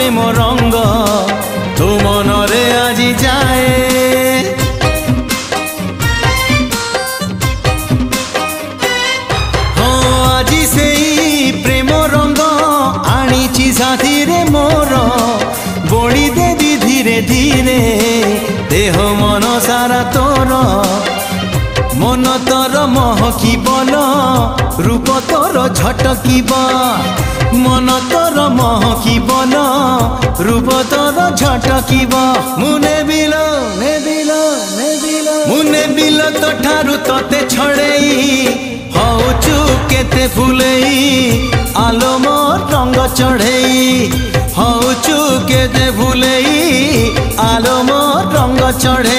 प्रेम रंग तो मनरे आजी जाए। हाँ आजी से प्रेम रंग आनी साथी रे मोर बोली देवी धीरे धीरे देह मन सारा तोर। मन तोर महकिबल रूप तोर झटकिब मन तोर महकिबल रूप तोर झटकिब। मुने बिल मुने बिल तो ठारू तोते छड़ेई हौचु केते फुलेई आलो मोर रंग चढ़ेई हौचु केते फुलेई आलो मोर रंग चढ़े।